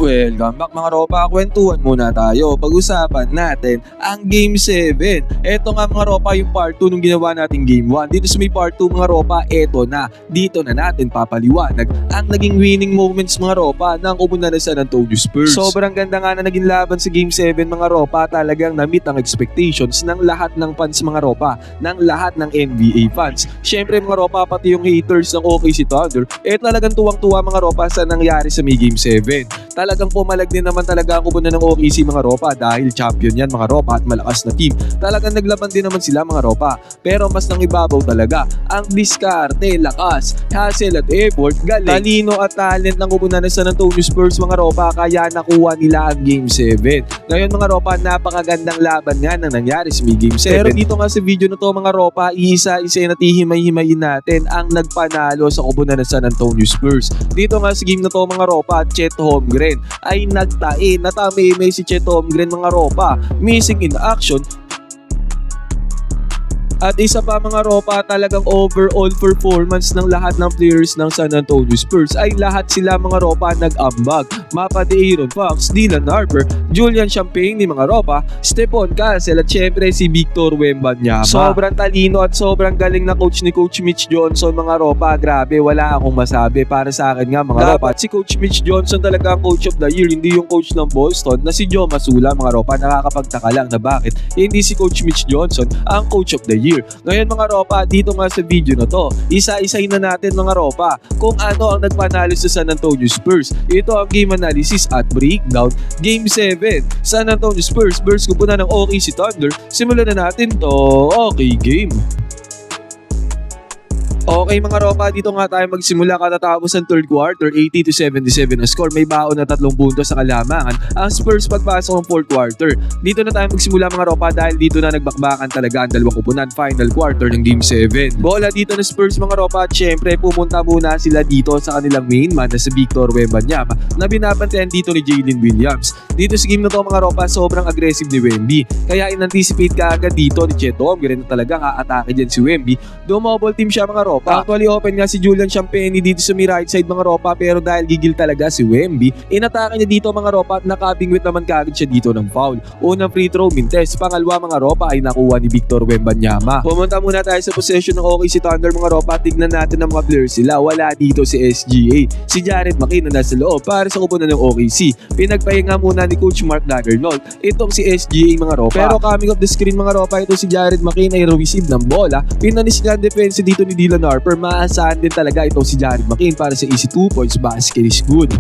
Welcome back mga ropa, kwentuhan muna tayo. Pag-usapan natin ang Game 7. Eto nga mga ropa yung part 2 nung ginawa natin Game 1. Dito sa may part 2 mga ropa, eto na. Dito na natin papaliwanag ang naging winning moments mga ropa ng kupunan ng San Antonio Spurs. Sobrang ganda nga na naging laban sa Game 7 mga ropa. Talagang na-meet ang expectations ng lahat ng fans mga ropa, ng lahat ng NBA fans. Syempre mga ropa, pati yung haters ng OKC Thunder, talagang tuwang-tuwa mga ropa sa nangyari sa may Game 7. Talagang pumalag din naman talaga ang kupunan ng OKC mga ropa dahil champion yan mga ropa at malakas na team. Talagang naglaban din naman sila mga ropa. Pero mas nang ibabaw talaga ang diskarte, lakas, hustle at effort, galing, talino at talent ng kupunan ng San Antonio Spurs mga ropa, kaya nakuha nila ang Game 7. Ngayon mga ropa, napakagandang laban nga na nangyari sa may Game 7. Pero dito nga sa video na to mga ropa, isa-isa na tihimay-himayin natin ang nagpanalo sa kupunan ng San Antonio Spurs. Dito nga sa game na to mga ropa, Chet Holmgren ay nagtae, natami-imay si Chet Holmgren mga ropa, missing in action. At isa pa mga ropa, talagang overall performance ng lahat ng players ng San Antonio Spurs ay lahat sila mga ropa nag-ambag. Mapa de Aaron Fox, Dylan Harper, Julian Champagne mga ropa, Stephon Castle at syempre si Victor Wembanyama. Sobrang talino at sobrang galing na coach ni Coach Mitch Johnson mga ropa. Grabe, wala akong masabi para sa akin nga mga ropa. Si Coach Mitch Johnson talaga ang coach of the year, hindi yung coach ng Boston na si Joe Mazzulla mga ropa. Nakakapagtaka lang na bakit hindi si Coach Mitch Johnson ang coach of the year. Ngayon mga ropa, dito nga sa video na to, isa-isay na natin mga ropa kung ano ang nagpanalo sa San Antonio Spurs. Ito ang game analysis at breakdown. Game 7, San Antonio Spurs versus kupunan ng OKC Thunder. Simulan na natin to. Okay, game. Okay mga ropa, dito nga tayo magsimula katatapos ng third quarter, 80-77 ang score. May baon na 3 puntos sa kalamangan ang Spurs pagpasok ng fourth quarter. Dito na tayo magsimula mga ropa dahil dito na nagbakbakan talaga ang dalawang kupunan, final quarter ng Game 7. Bola dito ng Spurs mga ropa, at syempre pumunta muna sila dito sa kanilang main man na si Victor Wembanyama na binabantayan dito ni Jalen Williams. Dito sa game na to mga ropa, sobrang aggressive ni Wemby, kaya in-anticipate ka agad dito ni Chet Holmgren na talagang aatake dyan si Wemby. Dumouble team siya mga ropa. Actually open nga si Julian Champagne dito sa may right side mga ropa, pero dahil gigil talaga si Wemby, inatake niya dito mga ropa at nakabingwit naman kaagad siya dito ng foul. Unang free throw mintes, pangalawa mga ropa ay nakuha ni Victor Wembanyama. Pumunta muna tayo sa possession ng OKC Thunder mga ropa, tignan natin ang mga players sila. Wala dito si SGA, si Jared McKee na nasa loob para sa kupunan ng OKC. Pinagpahinga muna ni Coach Mark Daigneault itong si SGA mga ropa. Pero coming off the screen mga ropa, ito si Jared McKee ay receive ng bola. Pinanis niya ang defense dito ni Dylan Harper. Maasahan din talaga itong si Jared McKee para sa easy 2 points, basket is good.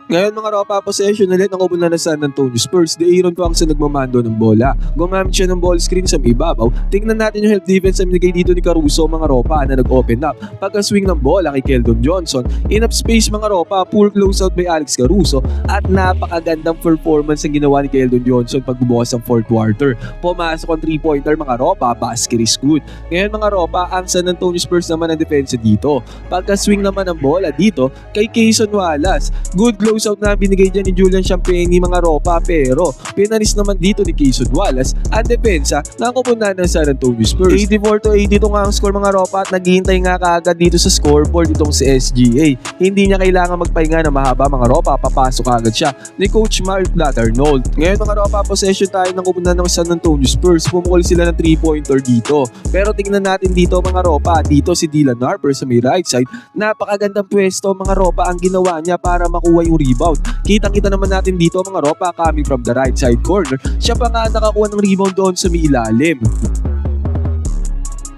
Ngayon mga ropa, possession ulit ng kupunan ng San Antonio Spurs. De Aaron Fox ang nagmamando ng bola. Gumamit siya ng ball screen sa may ibabaw. Tingnan natin yung help defense na binigay dito ni Caruso mga ropa na nag-open up. Pagka-swing ng bola kay Keldon Johnson, enough space mga ropa, poor closeout by Alex Caruso at napakagandang performance ang ginawa ni Keldon Johnson pagbubukas ng fourth quarter. Pumasok ang 3-pointer mga ropa, basket is good. Ngayon mga ropa, ang San Antonio Spurs naman ang depensa dito. Pagka-swing naman ng bola dito kay Cason Wallace, good closeout na binigay dyan ni Julian Champagne mga ropa, pero pinanis naman dito ni Cason Wallace ang depensa ng kupunan ng San Antonio Spurs. 84-82 nga ang score mga ropa at naghihintay nga kaagad dito sa scoreboard itong si SGA. Hindi niya kailangan magpahinga na mahaba mga ropa, papasok agad siya ni Coach Mark Daigneault. Ngayon mga ropa, possession tayo ng kupunan ng San Antonio Spurs. Pumukul sila ng 3-pointer dito, pero tingnan natin dito mga ropa, dito si Dylan Harper sa may right side. Napakagandang pwesto mga ropa ang ginawa niya para makuha yung rebound. Kitang-kita naman natin dito mga ropa, coming from the right side corner. Siya pa nga nakakuha ng rebound doon sa may ilalim.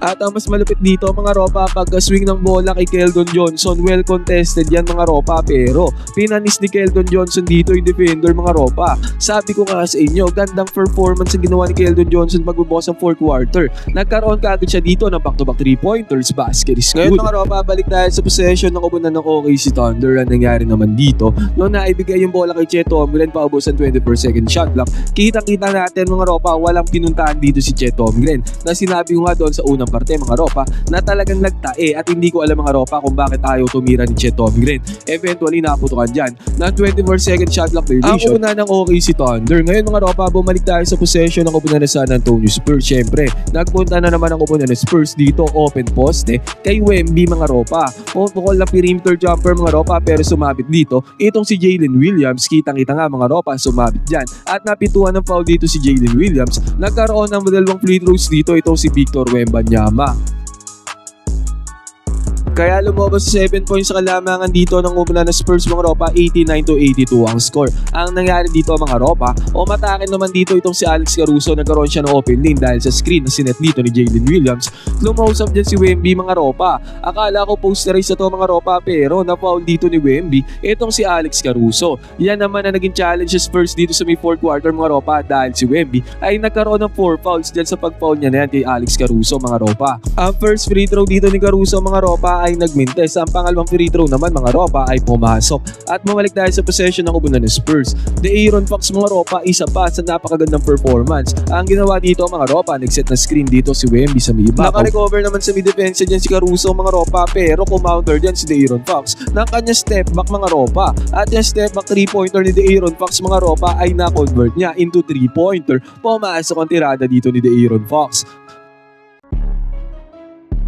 At ang mas malupit dito mga ropa, pagka-swing ng bola kay Keldon Johnson, well contested yan mga ropa, pero pinanis ni Keldon Johnson dito yung defender mga ropa. Sabi ko nga sa inyo, gandang performance ang ginawa ni Keldon Johnson pagbubukas ng fourth quarter. Nagkaroon kaagad siya dito ng back-to-back 3-pointers, basket is good. Ngayon mga ropa, balik tayo sa possession ng kupunan ng OKC Thunder. Ang nangyari naman dito, noong naibigay yung bola kay Chet Holmgren paubos ang 24-second shot clock, kita-kita natin mga ropa, walang pinuntahan dito si Chet Holmgren na sinabi ko nga doon sa unang parte mga ropa na talagang nagtae at hindi ko alam mga ropa kung bakit ayaw tumira ni Chet Holmgren. Eventually naputukan dyan ng 24-second shot clock violation. Ang una ng OKC Thunder. Ngayon mga ropa, bumalik tayo sa possession ng kupunan ng San Antonio Spurs. Siyempre, nagpunta na naman ang kupunan ng Spurs dito, open poste kay Wemby mga ropa. Pumukol na perimeter jumper mga ropa, pero sumabit dito itong si Jalen Williams. Kitang-kita nga mga ropa, sumabit dyan. At napituan ng foul dito si Jalen Williams. Nagkaroon ng dalawang free throws dito itong si Victor Wembanyama. Kaya lumabas sa 7 points sa kalamangan dito ng umulan ng Spurs mga ropa, 89-82 ang score. Ang nangyari dito mga ropa, umatakin naman dito itong si Alex Caruso, nagkaroon siya ng open lane dahil sa screen na sinet dito ni Jalen Williams. Lumausap dyan si Wemby mga ropa. Akala ko posterize na to mga ropa, pero na-foul dito ni Wemby itong si Alex Caruso. Yan naman na naging challenge sa Spurs dito sa may 4th quarter mga ropa, dahil si Wemby ay nagkaroon ng 4 fouls dyan sa pag-foul niya na yan kay Alex Caruso mga ropa. Ang first free throw dito ni Caruso mga ropa ay nagmintes. Ang pangalawang free throw naman mga ropa ay pumasok. At bumalik tayo sa possession ng kupunan ng Spurs. De'Aaron Fox mga ropa, isa pa sa napakagandang performance. Ang ginawa dito mga ropa, nagset na screen dito si Wemby sa may ibabaw. Naka-recover naman sa mid-defense dyan si Caruso mga ropa, pero kumounter dyan si De'Aaron Fox ng kanya step back mga ropa. At yung step back 3-pointer ni De'Aaron Fox mga ropa ay na-convert niya into 3-pointer. Pumasok ang tirada dito ni De'Aaron Fox.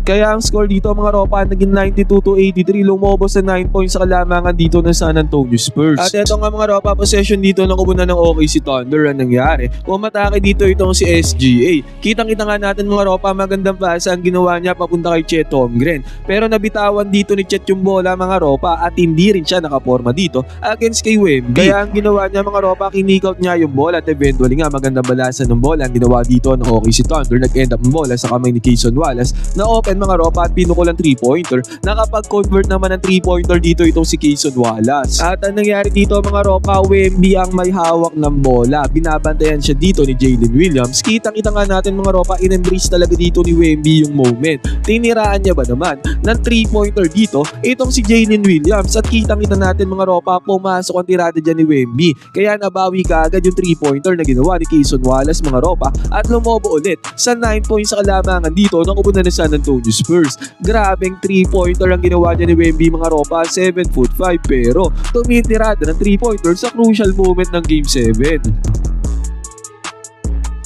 Kaya ang score dito mga ropa naging 92-83, lumabas sa 9 points sa kalamangan dito ng San Antonio Spurs. At ito nga mga ropa, possession dito ng kupunan ng OKC Thunder ang nangyari. Umatake dito itong si SGA. Kitang-kita nga natin mga ropa, magandang pasa ang ginawa niya papunta kay Chet Holmgren. Pero nabitawan dito ni Chet yung bola mga ropa, at hindi rin siya nakaporma dito against kay Wemby. Kaya ang ginawa niya mga ropa, kinik-out niya yung bola at eventually nga magandang balasan ng bola ang ginawa dito ng OKC Thunder. Nag-end up ng bola sa kamay ni Cason Wallace na open mga ropa at pinukol ang 3-pointer. Nakapag-convert naman ng 3-pointer dito itong si Cason Wallace. At ang nangyari dito mga ropa, Wemby ang may hawak ng bola. Binabantayan siya dito ni Jalen Williams. Kitang-kita nga natin mga ropa, in-embrace talaga dito ni Wemby yung moment. Tiniraan niya ba naman ng 3-pointer dito itong si Jalen Williams, at kitang-kita natin mga ropa, pumasok ang tirada dyan ni Wemby. Kaya nabawi ka agad yung 3-pointer na ginawa ni Cason Wallace mga ropa, at lumobo ulit sa 9 points sa kalamangan dito ng kupunan ng San Antonio Spurs. Grabeng 3-pointer ang ginawa niya ni Wemby mga ropa, 7'5", pero tumitirada ng 3-pointer sa crucial moment ng Game 7.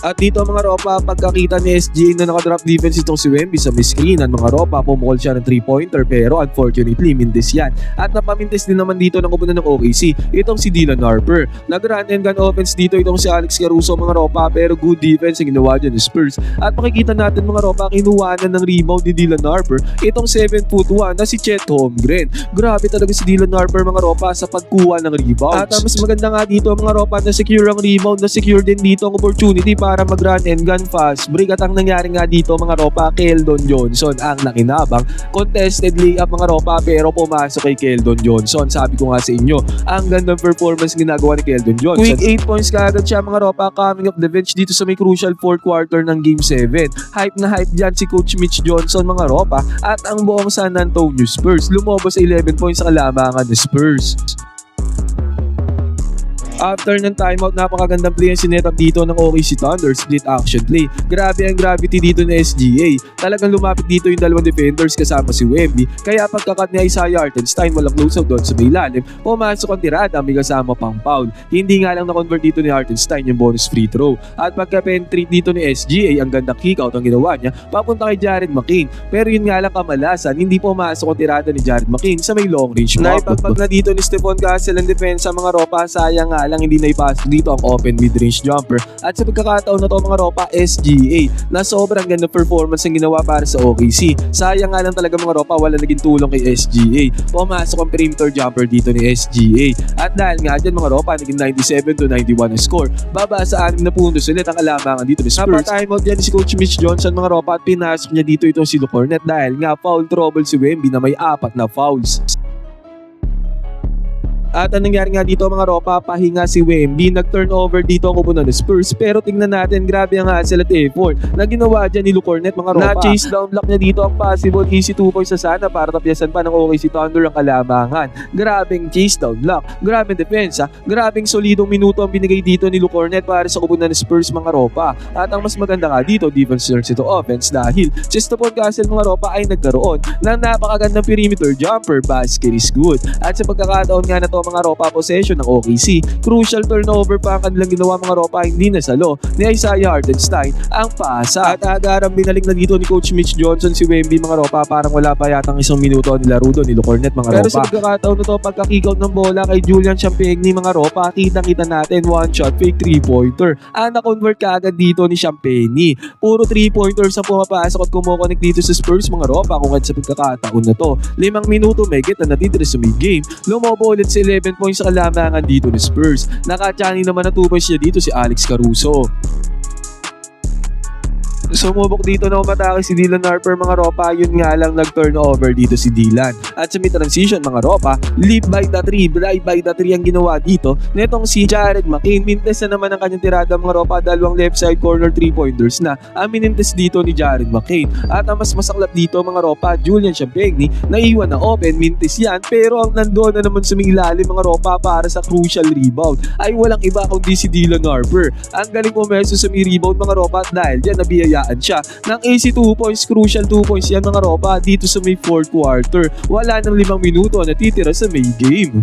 At dito mga ropa, pagkakita ni SGA na nakadrop defense itong si Wemby sa screenan mga ropa, pumukol siya ng 3-pointer, pero unfortunately mintis yan. At napamintis din naman dito ng kupunan ng OKC itong si Dylan Harper. Nag-run and gun offense dito itong si Alex Caruso mga ropa, pero good defense ang ginawa dyan ni Spurs. At makikita natin mga ropa, kinuwaanan ng rebound ni Dylan Harper itong 7'1" na si Chet Holmgren. Grabe talaga si Dylan Harper mga ropa sa pagkuha ng rebounds. At mas maganda nga dito mga ropa, na secure ang rebound, na secure din dito ang opportunity para mag-run and gun fast break. At ang nangyari nga dito mga ropa, Keldon Johnson ang nakinabang. Contested layup mga ropa, pero pumasok kay Keldon Johnson. Sabi ko nga sa inyo, ang gandang performance ginagawa ni Keldon Johnson. Quick 8 points kaagad siya mga ropa, coming off the bench dito sa may crucial 4th quarter ng Game 7. Hype na hype dyan si Coach Mitch Johnson mga ropa, at ang buong San Antonio Spurs lumabas sa 11 points sa kalamangan ni Spurs. After ng timeout, napakagandang play ang sinetap dito ng OKC Thunder, split action play. Grabe ang gravity dito ng SGA. Talagang lumapit dito yung dalawang defenders kasama si Wemby. Kaya pagkakat ni Isaiah Hartenstein, walang close out doon sa may lalim, pumasok ang tirada, may kasama pang foul. Hindi nga lang na-convert dito ni Hartenstein yung bonus free throw. At pagka-penetrate dito ni SGA, ang gandang kick out ang ginawa niya papunta kay Jared McCain. Pero yun nga lang kamalasan, hindi pumasok ang tirada ni Jared McCain sa may long range. Naipagpag na dito ni Stephon Castle ang depensa mga ropa, sayang nga lang hindi naipasok dito ang open mid-range jumper. At sa pagkakataon na to mga ropa, SGA na sobrang ganda performance ang ginawa para sa OKC. Sayang nga lang talaga mga ropa, wala naging tulong kay SGA. Pumasok ang perimeter jumper dito ni SGA. At dahil nga dyan mga ropa, naging 97-91 ang score. Baba sa 6 na puntos ulit ang kalamangan dito ni Spurs. Napatimeout yan si Coach Mitch Johnson mga ropa, at pinasok niya dito itong si Luke Kornet dahil nga foul trouble si Wemby na may 4 na fouls. At ang nangyari nga dito mga ropa, pahinga si Wemby, nag-turnover dito ang kupunan ng Spurs. Pero tingnan natin, grabe ang hassle at effort na ginawa dyan ni Luke Kornet mga ropa. Na-chase down block niya dito ang possible easy 2 points sa sana para tapyasan pa ng OKC Thunder ang kalamangan. Grabing chase down block, grabing depensa, grabing solidong minuto ang binigay dito ni Luke Kornet para sa kupunan ng Spurs mga ropa. At ang mas maganda nga dito, defense turns into offense dahil si Stephon Castle mga ropa ay nagkaroon ng napakagandang perimeter jumper, basket is good. At sa pagkakataon nga na to mga ropa possession ng OKC. Crucial turnover pa ang kanilang ginawa mga ropa, hindi nasalo ni Isaiah Hartenstein ang pasa. At agarang binalik na dito ni Coach Mitch Johnson si Wemby mga ropa, parang wala pa yatang isang minuto ang nilaro doon ni Lucornet mga ropa. Pero sa pagkakataon na to, pagka-kickout ng bola kay Julian Champagny mga ropa, kitang-kita natin one shot fake 3-pointer. Na-convert kaagad dito ni Champagny. Puro 3-pointers ang pumapasok at kumukonek dito sa Spurs mga ropa, kung sa pagkakataon na to. 5 minuto may get na natitira sa mid-game. Lumobo ulit sa 11 points sa kalamangan dito ni Spurs. Nakachani naman na 2 points niya dito si Alex Caruso. Sumubok dito na umatake si Dylan Harper mga ropa, yun nga lang nag-turnover dito si Dylan. At sa mid-transition mga ropa, live by the tree, drive by the tree ang ginawa dito netong si Jared McCain. Mintes na naman ang kanyang tirada mga ropa, dalawang left side corner 3-pointers na ang minintes dito ni Jared McCain. At ang mas masaklap dito mga ropa, Julian Champagny, naiwan na open, mintes yan, pero ang nandoon na naman sa ilalim mga ropa para sa crucial rebound ay walang iba kundi si Dylan Harper. Ang galing pumeso sa may rebound mga ropa, at dahil dyan nabiyayaan siya ng AC 2 points, crucial 2 points yan mga ropa dito sa may 4th quarter. Wala nang 5 minuto na natitira sa may game.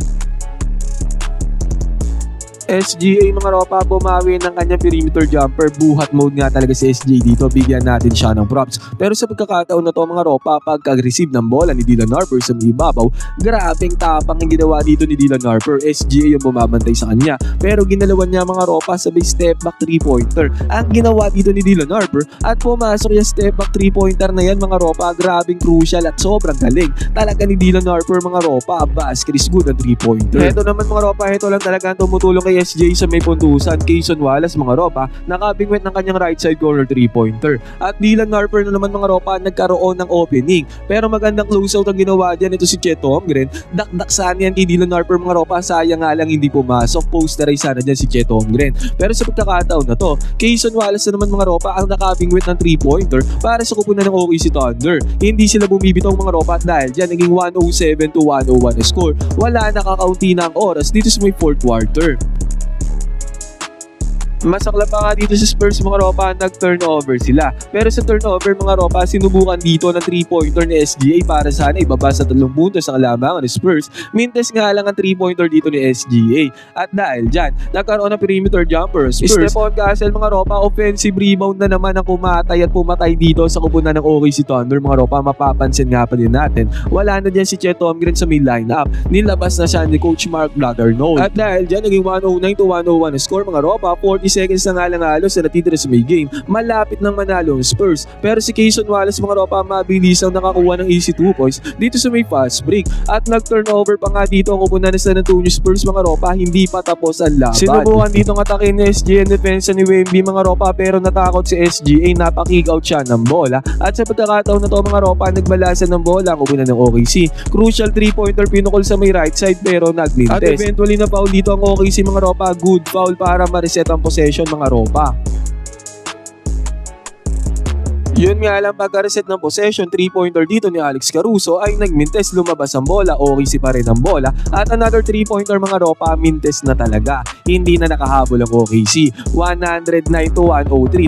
SGA mga ropa, bumawi ng kanyang perimeter jumper. Buhat mode nga talaga si SGA dito, bigyan natin siya ng props. Pero sa pagkakataon na to mga ropa, pagka-receive ng bola ni Dylan Harper sa may ibabaw, grabeng tapang ang ginawa dito ni Dylan Harper. SGA yung bumabantay sa kanya, pero ginalawan niya mga ropa sabay step back 3-pointer ang ginawa dito ni Dylan Harper, at pumasok yung step back 3-pointer na yan mga ropa. Grabeng crucial at sobrang galing talaga ni Dylan Harper mga ropa. Basket is good ang 3-pointer. Ito naman mga ropa, ito lang talaga ang tumutulong kay SJ sa may puntusan. Kayson Wallace mga ropa, nakabingwit ng kanyang right side corner 3-pointer. At Dylan Harper na naman mga ropa, nagkaroon ng opening, pero magandang closeout ang ginawa dyan. Ito si Chet Holmgren, dakdaksan yan kay Dylan Harper mga ropa, sayang nga lang hindi pumasok. Posterize sana dyan si Chet Holmgren. Pero sa pagkakataon na to, Kayson Wallace na naman mga ropa ang nakabingwit ng 3-pointer para sa kupunan ng OKC Thunder. Hindi sila bumibitaw mga ropa, at dahil dyan naging 107-101 na score. Wala, nakakaunti na ang oras dito sa may 4th quarter. Masakla pa nga dito sa Spurs mga ropa, nag-turnover sila. Pero sa turnover mga ropa, sinubukan dito ng 3-pointer ni SGA para sana ibaba sa 3 puntos ang kalamangan ni Spurs. Mintes nga lang ang 3-pointer dito ni SGA. At dahil dyan, nagkaroon ng perimeter jumper Spurs. Stephon Castle mga ropa, offensive rebound na naman ang kumatay at pumatay dito sa kupunan ng OKC Thunder mga ropa. Mapapansin nga pa din natin, wala na dyan si Chet Holmgren sa main lineup. Nilabas na siya ni Coach Mark Blatternold. At dahil dyan, naging 109-101 na score mga ropa. 40 seconds na nga lang halos na natitira sa may game. Malapit nang manalo ang Spurs. Pero si Kayson Wallace mga ropa, mabilis ang nakakuha ng easy 2 points dito sa may fast break. At nag-turnover pa nga dito ang kupunan ng San Antonio Spurs mga ropa, hindi pa tapos ang laban. Sinubukan dito ng atake ni SGA ang depensa ni Wemby mga ropa, pero natakot si SGA, napakick out siya ng bola. At sa pagkakataon na to mga ropa, nagbalasan ng bola ang kupunan ng OKC. Crucial 3-pointer pinukol sa may right side pero nagmintes. At eventually na foul dito ang OKC mga ropa, good foul para ma-reset ang possession mga ropa. Yun nga lang, pagka-reset ng possession, 3-pointer dito ni Alex Caruso ay nagmintes, lumabas ang bola, OKC pa rin ang bola, at another 3-pointer mga ropa, mintes na talaga. Hindi na nakahabol ang OKC. 109-103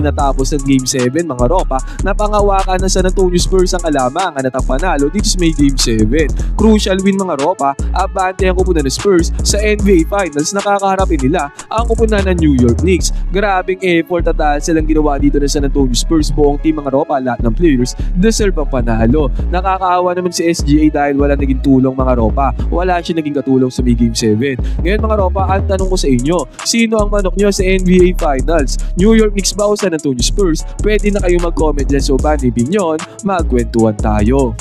natapos ang Game 7 mga ropa, napangawakan ng San Antonio Spurs ang kalamangan at ang panalo dito sa may Game 7. Crucial win mga ropa, abante ang kupunan ng Spurs sa NBA Finals, nakakaharapin nila ang kupunan ng New York Knicks. Grabing effort at silang ginawa dito ng San Antonio Spurs, buong team mga ropa, lahat ng players deserve ang panalo. Nakakaawa naman si SGA dahil wala naging tulong mga ropa. Wala siya naging katulong sa Game 7. Ngayon mga ropa, ang tanong ko sa inyo, sino ang manok nyo sa NBA Finals? New York Knicks ba o San Antonio Spurs? Pwede na kayo mag-comment dyan sa Ubani Opinion, magkwentuhan tayo.